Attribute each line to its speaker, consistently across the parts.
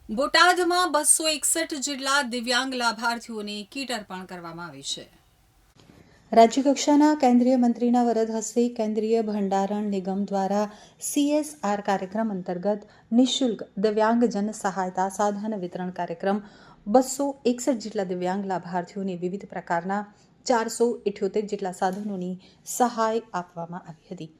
Speaker 1: બોટાદમાં 261 જેટલા દિવ્યાંગ લાભાર્થીઓને કીટ અર્પણ કરવામાં આવી છે.
Speaker 2: રાજ્યકક્ષાના કેન્દ્રીય મંત્રીના વરદ હસ્તે કેન્દ્રીય ભંડારણ નિગમ દ્વારા CSR કાર્યક્રમ અંતર્ગત નિઃશુલ્ક દિવ્યાંગજન સહાયતા સાધન વિતરણ કાર્યક્રમ 261 જેટલા દિવ્યાંગ લાભાર્થીઓને વિવિધ પ્રકારના 478 જેટલા સાધનોની સહાય આપવામાં આવી હતી.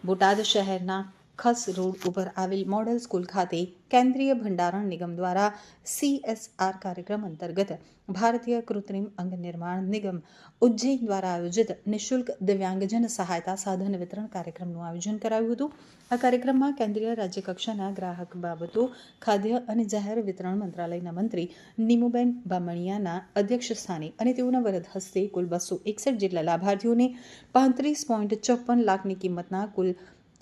Speaker 2: બોટાદ શહેરના ખસ રોડ ઉપર આવેલ મોડલ સ્કૂલ ખાતે કેન્દ્રીય ભંડારણ નિગમ દ્વારા CSR કાર્યક્રમ અંતર્ગત ભારતીય કૃત્રિમ અંગ નિર્માણ નિગમ ઉજ્જૈન દ્વારા આયોજિત નિઃશુલ્ક દિવ્યાંગજન સહાયતા સાધન વિતરણ કાર્યક્રમનું આયોજન કરાયું હતું. આ કાર્યક્રમમાં કેન્દ્રીય રાજ્યકક્ષાના ગ્રાહક બાબતો, ખાદ્ય અને જાહેર વિતરણ મંત્રાલયના મંત્રી નીમુબેન બામણિયાના અધ્યક્ષ સ્થાને અને તેઓના વરદ હસ્તે કુલ 261 જેટલા લાભાર્થીઓને 35.54 લાખની કિંમતના કુલ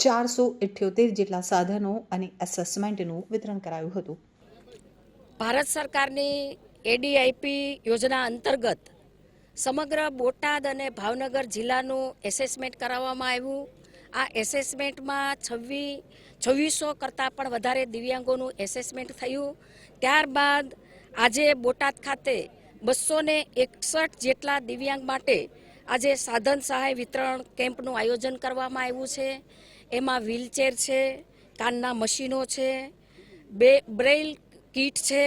Speaker 2: 478 જેટલા સાધનો અને એસેસમેન્ટનું વિતરણ કરાયું હતું.
Speaker 3: ભારત સરકારની ADIP યોજના અંતર્ગત સમગ્ર બોટાદ અને ભાવનગર જિલ્લાનું એસેસમેન્ટ કરાવવામાં આવ્યું. આ એસેસમેન્ટમાં 2600 કરતાં પણ વધારે દિવ્યાંગોનું એસેસમેન્ટ થયું. ત્યારબાદ આજે બોટાદ ખાતે 261 જેટલા દિવ્યાંગ માટે આજે સાધન સહાય વિતરણ કેમ્પનું આયોજન કરવામાં આવ્યું છે. એમાં વ્હીલચેર છે, કાનના મશીનો છે, બ્રેઇલ કીટ છે.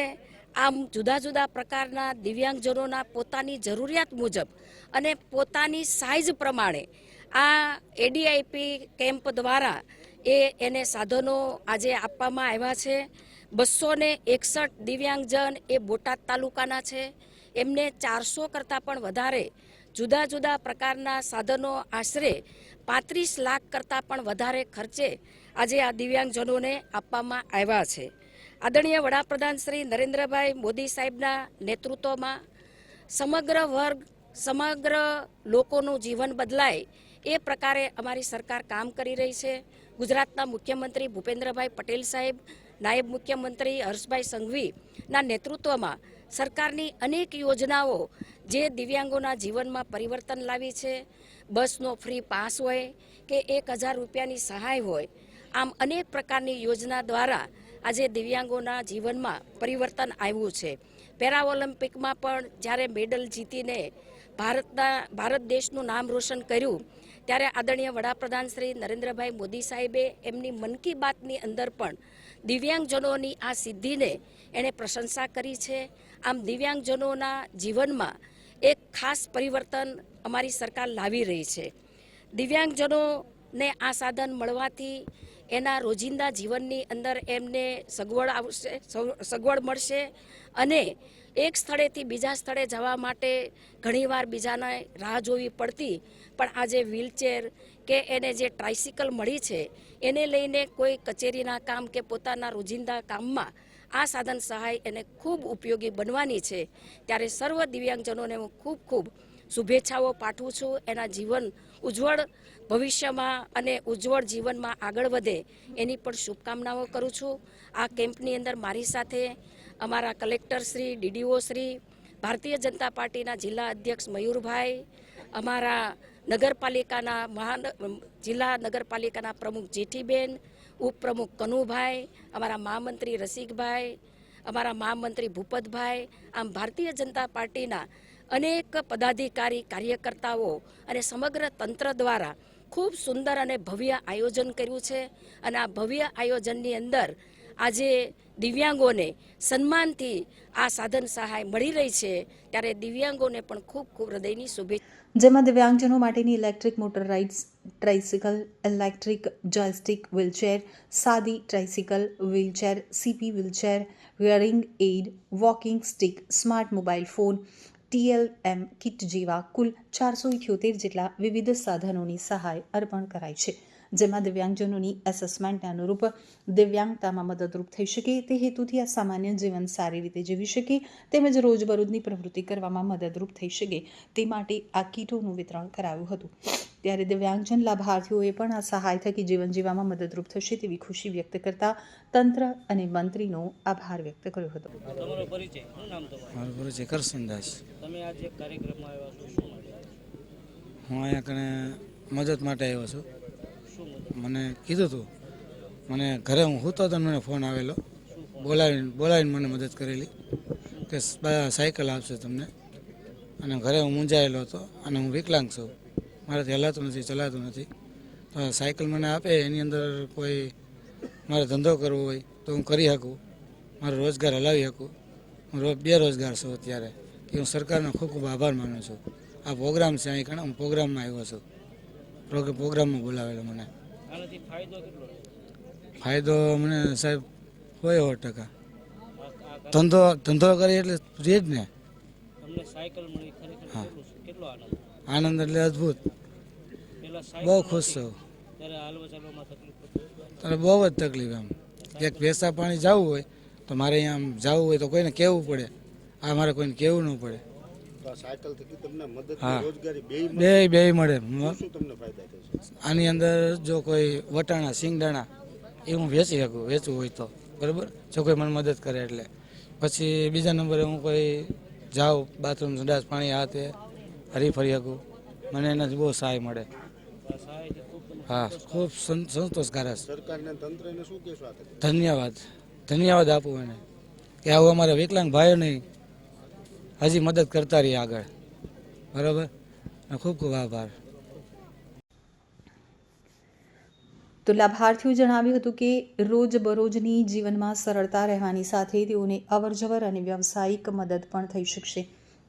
Speaker 3: આમ જુદા જુદા પ્રકારના દિવ્યાંગજનોના પોતાની જરૂરિયાત મુજબ અને પોતાની સાઇઝ પ્રમાણે આ ADIP કેમ્પ દ્વારા એને સાધનો આજે આપવામાં આવ્યા છે. 261 દિવ્યાંગજન એ બોટાદ તાલુકાના છે. એમને 400 કરતાં પણ વધારે જુદા જુદા પ્રકારના સાધનો આશરે 35 લાખ કરતાં પણ વધારે ખર્ચે આજે આ દિવ્યાંગજનોને આપવામાં આવ્યા છે. આદરણીય વડાપ્રધાન શ્રી નરેન્દ્રભાઈ મોદી સાહેબના નેતૃત્વમાં સમગ્ર લોકોનું જીવન બદલાય એ પ્રકારે અમારી સરકાર કામ કરી રહી છે. ગુજરાતના મુખ્યમંત્રી ભૂપેન્દ્રભાઈ પટેલ સાહેબ, નાયબ મુખ્યમંત્રી હર્ષભાઈ સંઘવીના નેતૃત્વમાં સરકારની અનેક યોજનાઓ જે દિવ્યાંગોના જીવનમાં પરિવર્તન લાવી છે. બસનો ફ્રી પાસ હોય કે 1000 રૂપિયાની સહાય હોય, આમ અનેક પ્રકારની યોજના દ્વારા આજે દિવ્યાંગોના જીવનમાં પરિવર્તન આવ્યું છે. પેરા ઓલિમ્પિકમાં પણ જ્યારે મેડલ જીતીને ભારત દેશનું નામ રોશન કર્યું ત્યારે આદરણીય વડાપ્રધાન શ્રી નરેન્દ્રભાઈ મોદી સાહેબે એમની મન કી બાતની અંદર પણ દિવ્યાંગજનોની આ સિદ્ધિને એણે પ્રશંસા કરી છે. આમ દિવ્યાંગજનોના જીવનમાં એક ખાસ પરિવર્તન અમારી સરકાર લાવી રહી છે. દિવ્યાંગજનોને આ સાધન મળવાથી એના રોજિંદા જીવનની અંદર એમને સગવડ મળશે અને એક સ્થળેથી બીજા સ્થળે જવા માટે ઘણીવાર બીજાને રાહ જોવી પડતી, પણ આજે વ્હીલચેર કે એને જે ટ્રાઇસિકલ મળી છે એને લઈને કોઈ કચેરીના કામ કે પોતાના રોજિંદા કામમાં આ સાધન સહાય એને ખૂબ ઉપયોગી બનવાની છે. ત્યારે સર્વ દિવ્યાંગજનોને હું ખૂબ શુભેચ્છાઓ પાઠવું છું. એના જીવન ઉજ્જવળ ભવિષ્યમાં અને ઉજ્જવળ જીવનમાં આગળ વધે એની પણ શુભકામનાઓ કરું છું. આ કેમ્પની અંદર મારી સાથે અમારા કલેક્ટર શ્રી, DDO શ્રી, ભારતીય જનતા પાર્ટીના જિલ્લા અધ્યક્ષ મયુરભાઈ, અમારા જિલ્લા નગરપાલિકાના પ્રમુખ જેઠીબેન, ઉપપ્રમુખ કનુભાઈ, અમારા મહામંત્રી રસિકભાઈ, અમારા મહામંત્રી ભૂપતભાઈ, આમ ભારતીય જનતા પાર્ટીના અનેક પદાધિકારી, કાર્યકર્તાઓ અને સમગ્ર તંત્ર દ્વારા ખૂબ સુંદર અને ભવ્ય આયોજન કર્યું છે. અને આ ભવ્ય આયોજનની અંદર આજે દિવ્યાંગોને સન્માનથી આ સાધન સહાય મળી રહી છે. ત્યારે દિવ્યાંગોને પણ ખૂબ હૃદયની શુભેચ્છા.
Speaker 2: જેમાં દિવ્યાંગજનો માટેની electric motor rides, tricycle, electric joystick wheelchair, સાદી tricycle wheelchair, CP wheelchair, hearing aid, walking stick, smart mobile phone, TLM kit જેવા કુલ 478 જેટલા વિવિધ સાધનોની સહાય અર્પણ કરાઈ છે. જેમાં દિવ્યાંગજનોની એસેસમેન્ટને અનુરૂપ દિવ્યાંગતામાં મદદરૂપ થઈ શકે તે હેતુથી આ સામાન્ય જીવન સારી રીતે જીવી શકે તેમજ રોજબરોજની પ્રવૃત્તિ કરવામાં મદદરૂપ થઈ શકે તે માટે આ કીટોનું વિતરણ કરાયું હતું. ત્યારે દિવ્યાંગજન લાભાર્થીઓએ પણ આ સહાય થકી જીવન જીવવામાં મદદરૂપ થશે તેવી ખુશી વ્યક્ત કરતા તંત્ર અને મંત્રીનો આભાર વ્યક્ત કર્યો હતો.
Speaker 4: તમારો પરિચય, શું નામ તમારું?
Speaker 5: મારો પરિચય કરશનદાસ.
Speaker 4: તમે આજે કાર્યક્રમમાં આવ્યા છો, શું માટે?
Speaker 5: હું અહીંયા કણે મદદ માટે આવ્યો છું.
Speaker 4: શું મદદ?
Speaker 5: મને કીધું હતું, મને ઘરે હું સૂતો હતો મને ફોન આવેલો બોલાવીને મને મદદ કરેલી કે સાયકલ આપશે તમને. અને ઘરે હું મૂંઝાયેલો હતો અને હું વિકલાંગ છું, મારાથી હલાતું નથી, ચલાતું નથી. તો સાયકલ મને આપે, એની અંદર કોઈ મારે ધંધો કરવો હોય તો હું કરી શકું, મારો રોજગાર હલાવી શકું. હું બેરોજગાર છું અત્યારે, એ હું સરકારનો ખૂબ ખૂબ આભાર માનું છું. આ પ્રોગ્રામ છે અહીં ઘણા, હું પ્રોગ્રામમાં આવ્યો છું, પ્રોગ્રામમાં બોલાવેલો મને.
Speaker 4: આનાથી ફાયદો કેટલો છે?
Speaker 5: ફાયદો મને સાહેબ હોય 100%.
Speaker 4: આ
Speaker 5: ધંધો કરી એટલે રહે જ ને.
Speaker 4: તમને સાયકલ મળી, ખરેખર
Speaker 5: હા.
Speaker 4: કેટલો આનંદ?
Speaker 5: આનંદ એટલે અદ્ભુત,
Speaker 4: પેલા
Speaker 5: બહુ
Speaker 4: સાયકલ
Speaker 5: ખુશ છું.
Speaker 4: ત્યારે હાલવા ચાલવામાં તકલીફ પડતી.
Speaker 5: ત્યારે બહુ જ તકલીફ એમ, ક્યાંક પેસા પાણી જવું હોય તો મારે અહીંયા આમ જવું હોય તો કોઈને કહેવું પડે, આ મારે કોઈને કહેવું ન પડે.
Speaker 6: સાયકલ થકી તમને મદદ
Speaker 5: હા.
Speaker 6: રોજગારી
Speaker 5: બે મળે.
Speaker 6: શું તમને ફાયદા થશે?
Speaker 5: આની અંદર જો કોઈ વટાણા સિંગદાણા એ હું વેચવું હોય તો બરાબર, જો કોઈ મને મદદ કરે એટલે. પછી બીજા નંબરે હું કોઈ જાઉં બાથરૂમ સંડાસ પાણી આ તે હરી ફરી શકું, મને એનાથી બહુ સહાય મળે.
Speaker 4: આ સહાયથી ખૂબ તમને
Speaker 5: હા, ખૂબ સંતોષકારક.
Speaker 6: સરકારને તંત્રને શું કહેશો આ તકે?
Speaker 5: ધન્યવાદ આપું એને કે આવું અમારા વિકલાંગ ભાઈઓ નહીં હજી મદદ કરતા રહીએ આગળ, બરાબર. ખૂબ ખૂબ આભાર.
Speaker 2: તો લાભાર્થીઓ જણાવ્યું હતું કે રોજબરોજની જીવનમાં સરળતા રહેવાની સાથે તેઓને અવરજવર અને વ્યવસાયિક મદદ પણ થઈ શકશે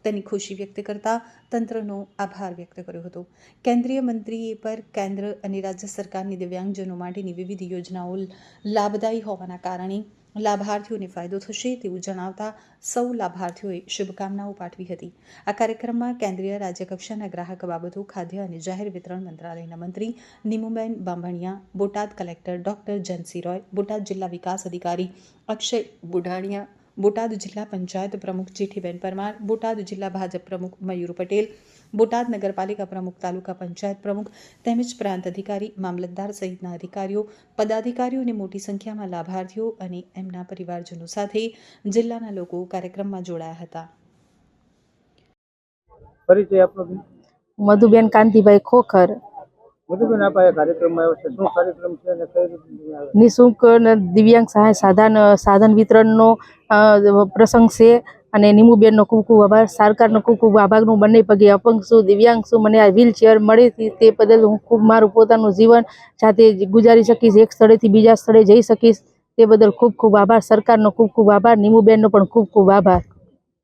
Speaker 2: તેની ખુશી વ્યક્ત કરતા તંત્રનો આભાર વ્યક્ત કર્યો હતો. કેન્દ્રીય મંત્રીએ પર કેન્દ્ર અને રાજ્ય સરકારની દિવ્યાંગજનો માટેની વિવિધ યોજનાઓ લાભદાયી હોવાના કારણે લાભાર્થીઓને ફાયદો થશે તેવું જણાવતા સૌ લાભાર્થીઓએ શુભકામનાઓ પાઠવી હતી. આ કાર્યક્રમમાં કેન્દ્રીય રાજ્યકક્ષાના ગ્રાહક બાબતો, ખાદ્ય અને જાહેર વિતરણ મંત્રાલયના મંત્રી નીમુબેન બાંભણિયા, બોટાદ કલેક્ટર ડોક્ટર જયંતી રોય, બોટાદ જિલ્લા વિકાસ અધિકારી અક્ષય બુઢાણિયા, બોટાદ જિલ્લા પંચાયત પ્રમુખ જેઠીબેન પરમાર, બોટાદ જિલ્લા ભાજપ પ્રમુખ મયુર પટેલ, બોટાદ નગરપાલિકા પ્રમુખ, તાલુકા પંચાયત પ્રમુખ તેમજ પ્રાંત અધિકારી, મામલતદાર સહિતના અધિકારીઓ, પદાધિકારીઓ અને મોટી સંખ્યામાં લાભાર્થીઓ અને એમના પરિવારજનો સાથે જિલ્લાના લોકો કાર્યક્રમમાં જોડાયા હતા.
Speaker 4: પરિચય આપનો બેન.
Speaker 7: મધુબેન કાંતિભાઈ ખોખર.
Speaker 4: મધુબેન, આપ આ કાર્યક્રમમાં આવ્યો છે, શું કાર્યક્રમ છે અને કઈ રીતે આવે?
Speaker 7: નિઃશુલ્ક દિવ્યાંગ સહાય સાધન વિતરણનો પ્રસંગ છે અને નીમુબેનનો ખૂબ ખૂબ આભાર, સરકારનો ખૂબ ખૂબ આભાર. હું બંને પગે અપંગ છું, દિવ્યાંગ છું, મને આ વ્હીલચેર મળી તે બદલ હું ખૂબ મારું પોતાનું જીવન જાતે ગુજારી શકીશ, એક સ્થળેથી બીજા સ્થળે જઈ શકીશ તે બદલ ખૂબ ખૂબ આભાર. સરકારનો ખૂબ ખૂબ આભાર, નીમુબેનનો પણ ખૂબ ખૂબ આભાર.